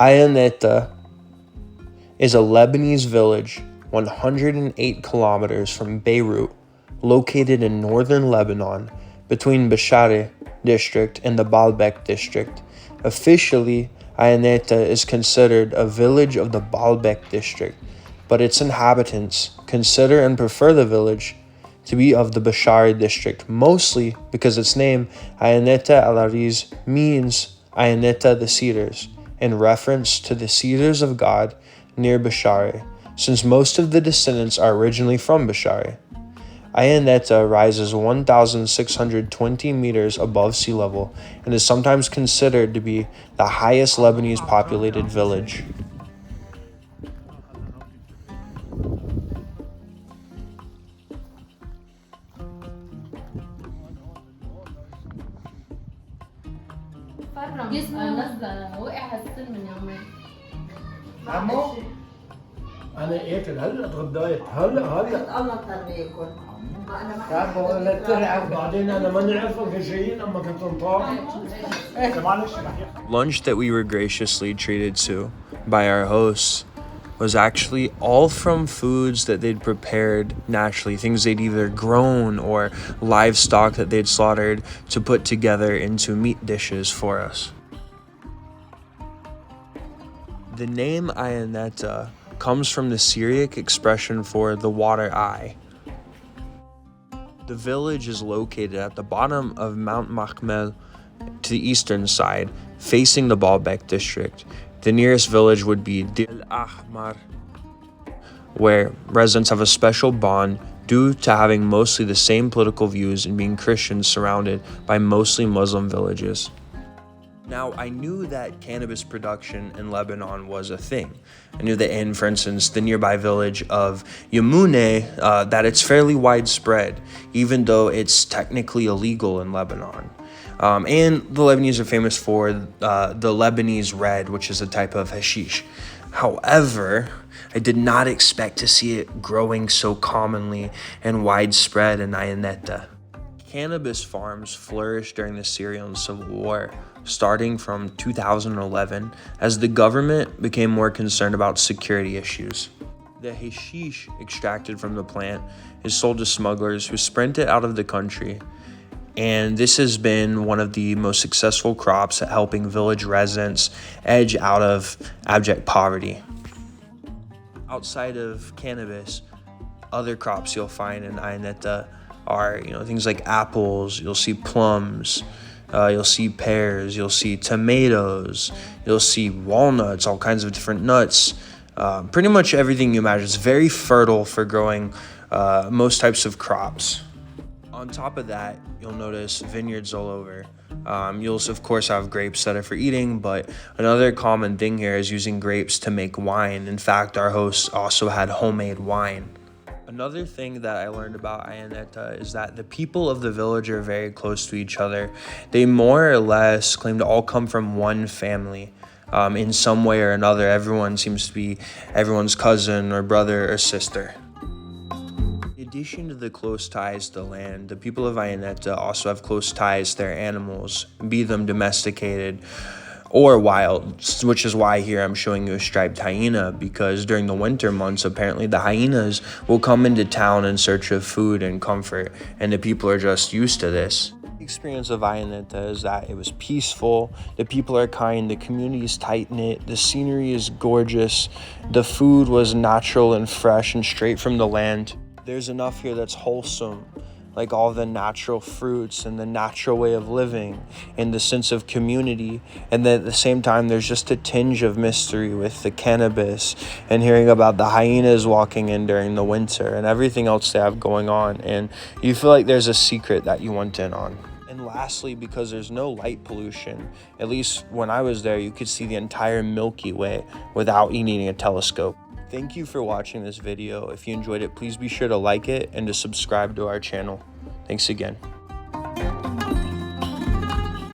Ainata is a Lebanese village 108 kilometers from Beirut, located in northern Lebanon between Bsharri district and the Baalbek district. Officially, Ainata is considered a village of the Baalbek district, but its inhabitants consider and prefer the village to be of the Bsharri district, mostly because its name, Ainata-Al Ariz, means Ainata the Cedars, in reference to the Cedars of God near Bsharri, since most of the descendants are originally from Bsharri. Ainata rises 1,620 meters above sea level and is sometimes considered to be the highest Lebanese populated village. عمو انا اكل هلا اتغديت هلا الله يطريكم. تعال ولا تلعب بعدين انا ما نعرفك جايين اما كنت نطاق. Lunch that we were graciously treated to by our hosts was actually all from foods that they'd prepared naturally, things they'd either grown or livestock that they'd slaughtered to put together into meat dishes for us. The name Ainata comes from the Syriac expression for the water eye. The village is located at the bottom of Mount Mahmel to the eastern side, facing the Baalbek district. The nearest village would be Dir al-Ahmar, where residents have a special bond due to having mostly the same political views and being Christians surrounded by mostly Muslim villages. Now, I knew that cannabis production in Lebanon was a thing. I knew that in, for instance, the nearby village of Yamune, that it's fairly widespread, even though it's technically illegal in Lebanon. And the Lebanese are famous for the Lebanese red, which is a type of hashish. However, I did not expect to see it growing so commonly and widespread in Ainata. Cannabis farms flourished during the Syrian Civil War, starting from 2011 as the government became more concerned about security issues. The hashish extracted from the plant is sold to smugglers who sprint it out of the country, and this has been one of the most successful crops at helping village residents edge out of abject poverty. Outside of cannabis, other crops you'll find in Ainata are, things like apples, you'll see plums, you'll see pears, you'll see tomatoes, you'll see walnuts, all kinds of different nuts, pretty much everything you imagine. It's very fertile for growing most types of crops. On top of that, you'll notice vineyards all over. You'll of course have grapes that are for eating, but another common thing here is using grapes to make wine. In fact, our hosts also had homemade wine. Another thing that I learned about Ainata is that the people of the village are very close to each other. They more or less claim to all come from one family. In some way or another, everyone seems to be everyone's cousin or brother or sister. In addition to the close ties to land, the people of Ainata also have close ties to their animals, be them domesticated or wild, which is why here I'm showing you a striped hyena, because during the winter months, apparently the hyenas will come into town in search of food and comfort, and the people are just used to this. The experience of Ainata is that it was peaceful, the people are kind, the community is tight-knit, the scenery is gorgeous, the food was natural and fresh and straight from the land. There's enough here that's wholesome, like all the natural fruits and the natural way of living and the sense of community. And then at the same time, there's just a tinge of mystery with the cannabis and hearing about the hyenas walking in during the winter and everything else they have going on. And you feel like there's a secret that you want in on. And lastly, because there's no light pollution, at least when I was there, you could see the entire Milky Way without needing a telescope. Thank you for watching this video. If you enjoyed it, please be sure to like it and to subscribe to our channel. Thanks again.